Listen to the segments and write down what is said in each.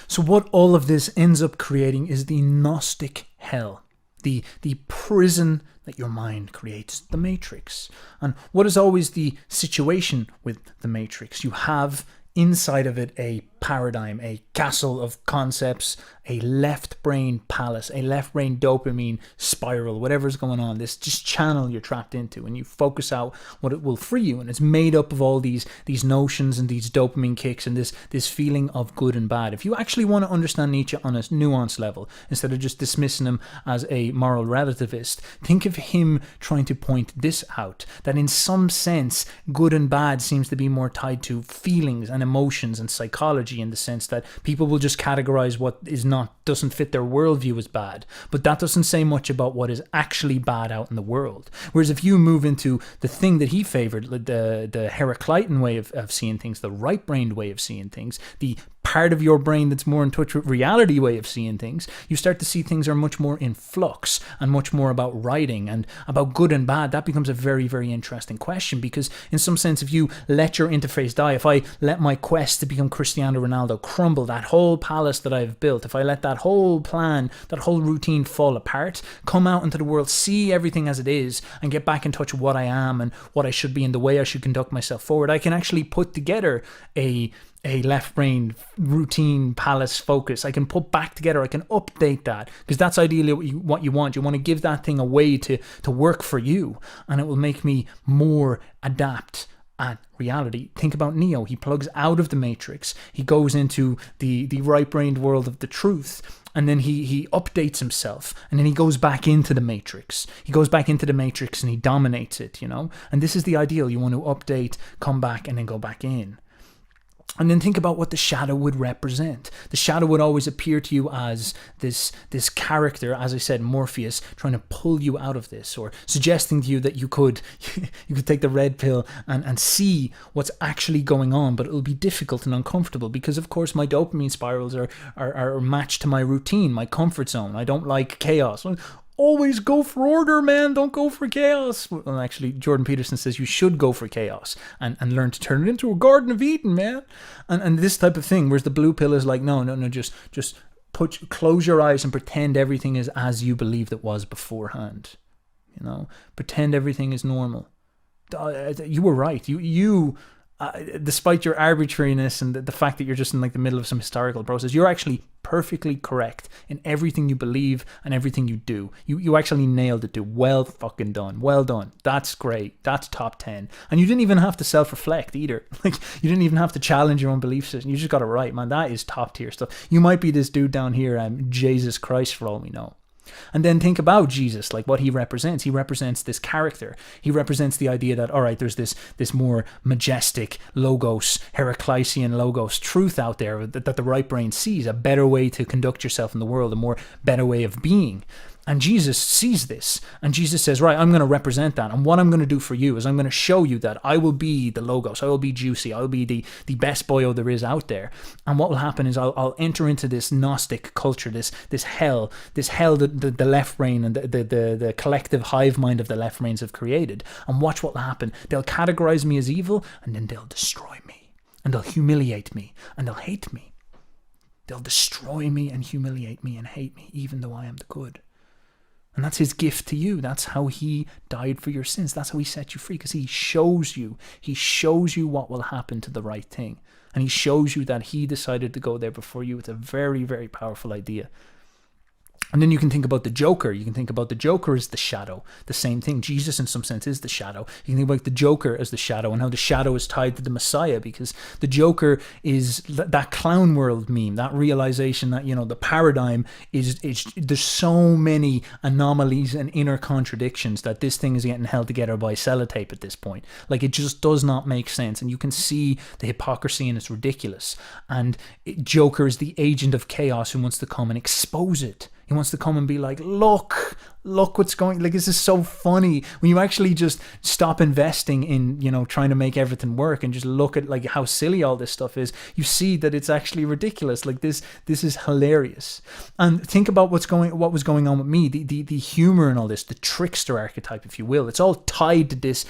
So what all of this ends up creating is the Gnostic hell, the prison that your mind creates, the Matrix. And what is always the situation with the Matrix? You have inside of it a paradigm, a castle of concepts, a left brain palace, a left brain dopamine spiral, whatever's going on, this just channel you're trapped into, and you focus out what it will free you. And it's made up of all these notions and these dopamine kicks and this feeling of good and bad. If you actually want to understand Nietzsche on a nuanced level, instead of just dismissing him as a moral relativist, think of him trying to point this out, that in some sense, good and bad seems to be more tied to feelings and emotions and psychology, in the sense that people will just categorize what doesn't fit their worldview as bad, but that doesn't say much about what is actually bad out in the world. Whereas if you move into the thing that he favored, the Heraclitan way of seeing things, the right-brained way of seeing things, the part of your brain that's more in touch with reality way of seeing things, you start to see things are much more in flux and much more about writing and about good and bad. That becomes a very, very interesting question, because in some sense, if you let your interface die, if I let my quest to become Cristiano Ronaldo crumble, that whole palace that I've built, if I let that whole plan, that whole routine fall apart, come out into the world, see everything as it is, and get back in touch with what I am and what I should be and the way I should conduct myself forward, I can actually put together a left brain routine palace focus. I can put back together, I can update that, because that's ideally what you want. You want to give that thing away to work for you, and it will make me more adapt at reality. Think about Neo. He plugs out of the Matrix, he goes into the right-brained world of the truth, and then he updates himself, and then he goes back into the Matrix. He goes back into the Matrix and he dominates it, and this is the ideal. You want to update, come back, and then go back in. And then think about what the shadow would represent. The shadow would always appear to you as this character, as I said, Morpheus, trying to pull you out of this, or suggesting to you that you could take the red pill and see what's actually going on, but it'll be difficult and uncomfortable, because of course my dopamine spirals are matched to my routine, my comfort zone. I don't like chaos. Always go for order, man. Don't go for chaos. Well, actually, Jordan Peterson says you should go for chaos and learn to turn it into a Garden of Eden, man. And this type of thing, whereas the blue pill is like, no, just close your eyes and pretend everything is as you believed it was beforehand. Pretend everything is normal. You were right. You despite your arbitrariness and the fact that you're just in like the middle of some historical process, you're actually perfectly correct in everything you believe and everything you do. You actually nailed it, dude. Well fucking done. Well done. That's great. That's top 10. And you didn't even have to self-reflect either. Like, you didn't even have to challenge your own belief system. You just got it right, man. That is top tier stuff. You might be this dude down here, Jesus Christ, for all we know. And then think about Jesus, like what he represents. He represents this character. He represents the idea that, all right, there's this more majestic logos, Heraclitean logos truth out there that the right brain sees, a better way to conduct yourself in the world, a more better way of being. And Jesus sees this, and Jesus says, right, I'm going to represent that. And what I'm going to do for you is I'm going to show you that I will be the logos. I will be juicy. I will be the best boyo there is out there. And what will happen is I'll enter into this Gnostic culture, this hell, that the left brain and the collective hive mind of the left brains have created. And watch what will happen. They'll categorize me as evil, and then they'll destroy me. And they'll humiliate me, and they'll hate me. They'll destroy me and humiliate me and hate me, even though I am the good. And that's his gift to you. That's how he died for your sins. That's how he set you free, because he shows you what will happen to the right thing. And he shows you that he decided to go there before you. It's a very, very powerful idea. And then you can think about the Joker. You can think about the Joker as the shadow. The same thing. Jesus, in some sense, is the shadow. You can think about the Joker as the shadow, and how the shadow is tied to the Messiah, because the Joker is that clown world meme, that realization that, the paradigm is there's so many anomalies and inner contradictions that this thing is getting held together by sellotape at this point. Like, it just does not make sense. And you can see the hypocrisy, and it's ridiculous. And Joker is the agent of chaos who wants to come and expose it. He wants to come and be like, look look what's going, like, this is so funny when you actually just stop investing in, you know, trying to make everything work and just look at like how silly all this stuff is. You see that it's actually ridiculous. Like this is hilarious. And think about what was going on with me, the humor and all this, the trickster archetype, if you will. It's all tied to this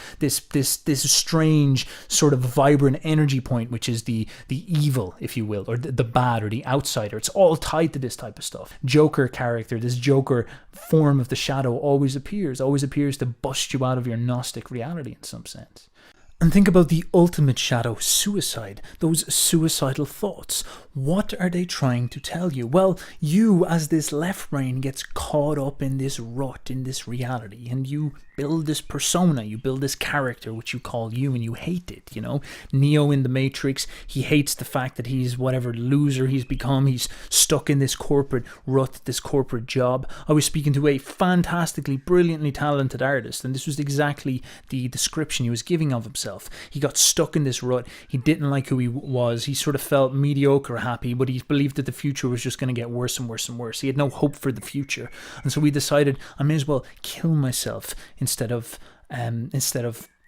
strange sort of vibrant energy point, which is the evil, if you will, or the bad or the outsider. It's all tied to this type of stuff. Joker character, this Joker form of the shadow always appears to bust you out of your Gnostic reality in some sense. And think about the ultimate shadow, suicide, those suicidal thoughts. What are they trying to tell you? Well, you as this left brain gets caught up in this rut, in this reality, and you build this persona, you build this character, which you call you, and you hate it, you know? Neo in the Matrix, he hates the fact that he's whatever loser he's become. He's stuck in this corporate rut, this corporate job. I was speaking to a fantastically, brilliantly talented artist, and this was exactly the description he was giving of himself. He got stuck in this rut. He didn't like who he was. He sort of felt mediocre, happy, but he believed that the future was just going to get worse and worse and worse. He had no hope for the future. And so we decided I may as well kill myself instead of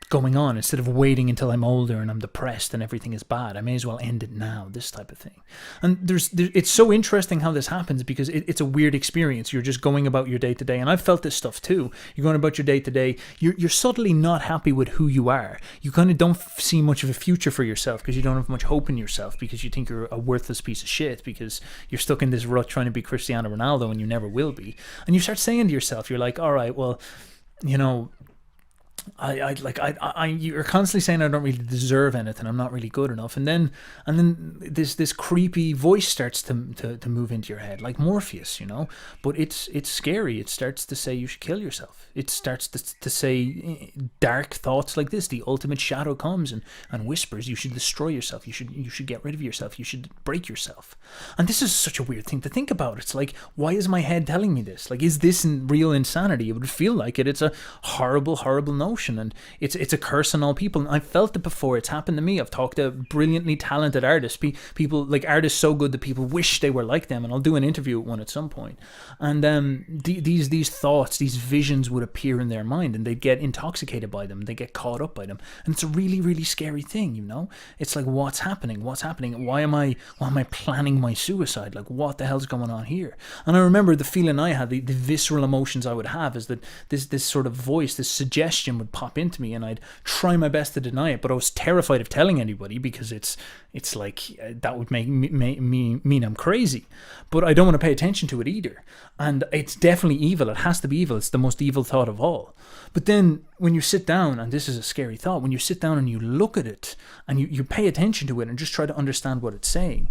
going on, instead of waiting until I'm older and I'm depressed and everything is bad. I may as well end it now, this type of thing. And it's so interesting how this happens, because it's a weird experience. You're just going about your day to day, and I've felt this stuff too. You're going about your day to day, you're subtly not happy with who you are. You kind of don't see much of a future for yourself because you don't have much hope in yourself, because you think you're a worthless piece of shit, because you're stuck in this rut trying to be Cristiano Ronaldo and you never will be. And you start saying to yourself, you're like, all right, well, you know, you're constantly saying I don't really deserve anything. I'm not really good enough, and then this creepy voice starts to move into your head, like Morpheus, you know. But it's scary. It starts to say you should kill yourself. It starts to say dark thoughts like this. The ultimate shadow comes and whispers, you should destroy yourself. You should get rid of yourself. You should break yourself. And this is such a weird thing to think about. It's like, why is my head telling me this? Like, is this real insanity? It would feel like it. It's a horrible notion, and it's a curse on all people. And I've felt it before. It's happened to me. I've talked to brilliantly talented artists, people like artists so good that people wish they were like them, and I'll do an interview with one at some point. And these thoughts, these visions would appear in their mind, and they'd get intoxicated by them, they get caught up by them, and it's a really, really scary thing, you know. It's like, what's happening? Why am I planning my suicide? Like, what the hell's going on here? And I remember the feeling I had, the visceral emotions I would have, is that this sort of voice, this suggestion would pop into me, and I'd try my best to deny it, but I was terrified of telling anybody, because it's like that would make me mean I'm crazy. But I don't want to pay attention to it either, and it's definitely evil. It has to be evil. It's the most evil thought of all. But then when you sit down, and this is a scary thought, when you sit down and you look at it and you pay attention to it and just try to understand what it's saying,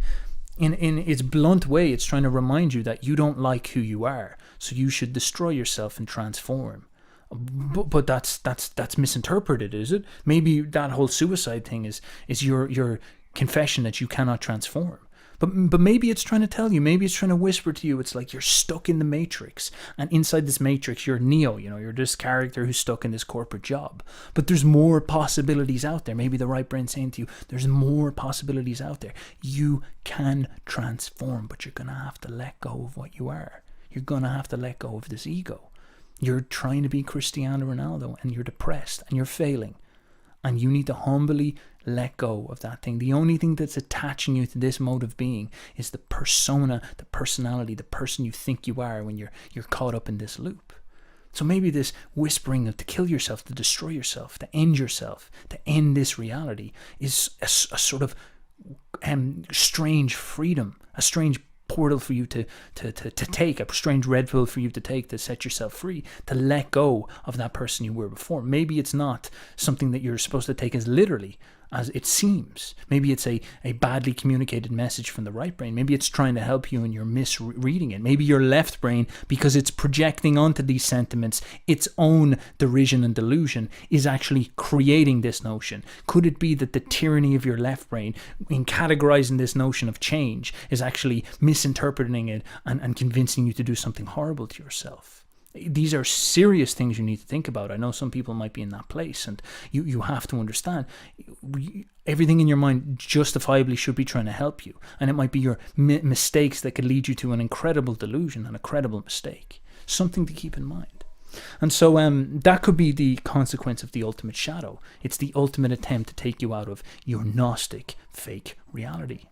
in its blunt way, it's trying to remind you that you don't like who you are, so you should destroy yourself and transform. But that's misinterpreted, is it? Maybe that whole suicide thing is your confession that you cannot transform. But maybe it's trying to tell you, maybe it's trying to whisper to you, it's like you're stuck in the Matrix, and inside this Matrix you're Neo, you know, you're this character who's stuck in this corporate job. But there's more possibilities out there. Maybe the right brain saying to you, there's more possibilities out there. You can transform, but you're gonna have to let go of what you are. You're gonna have to let go of this ego. You're trying to be Cristiano Ronaldo, and you're depressed, and you're failing. And you need to humbly let go of that thing. The only thing that's attaching you to this mode of being is the persona, the personality, the person you think you are when you're caught up in this loop. So maybe this whispering of to kill yourself, to destroy yourself, to end this reality is a sort of strange freedom, a strange portal for you to take, a strange red pill for you to take, to set yourself free, to let go of that person you were before. Maybe it's not something that you're supposed to take as literally as it seems. Maybe it's a badly communicated message from the right brain. Maybe it's trying to help you and you're misreading it. Maybe your left brain, because it's projecting onto these sentiments its own derision and delusion, is actually creating this notion. Could it be that the tyranny of your left brain in categorizing this notion of change is actually misinterpreting it and convincing you to do something horrible to yourself? These are serious things you need to think about. I know some people might be in that place, and you have to understand everything in your mind justifiably should be trying to help you, and it might be your mistakes that could lead you to an incredible delusion and a credible mistake. Something to keep in mind. And so that could be the consequence of the ultimate shadow. It's the ultimate attempt to take you out of your Gnostic fake reality.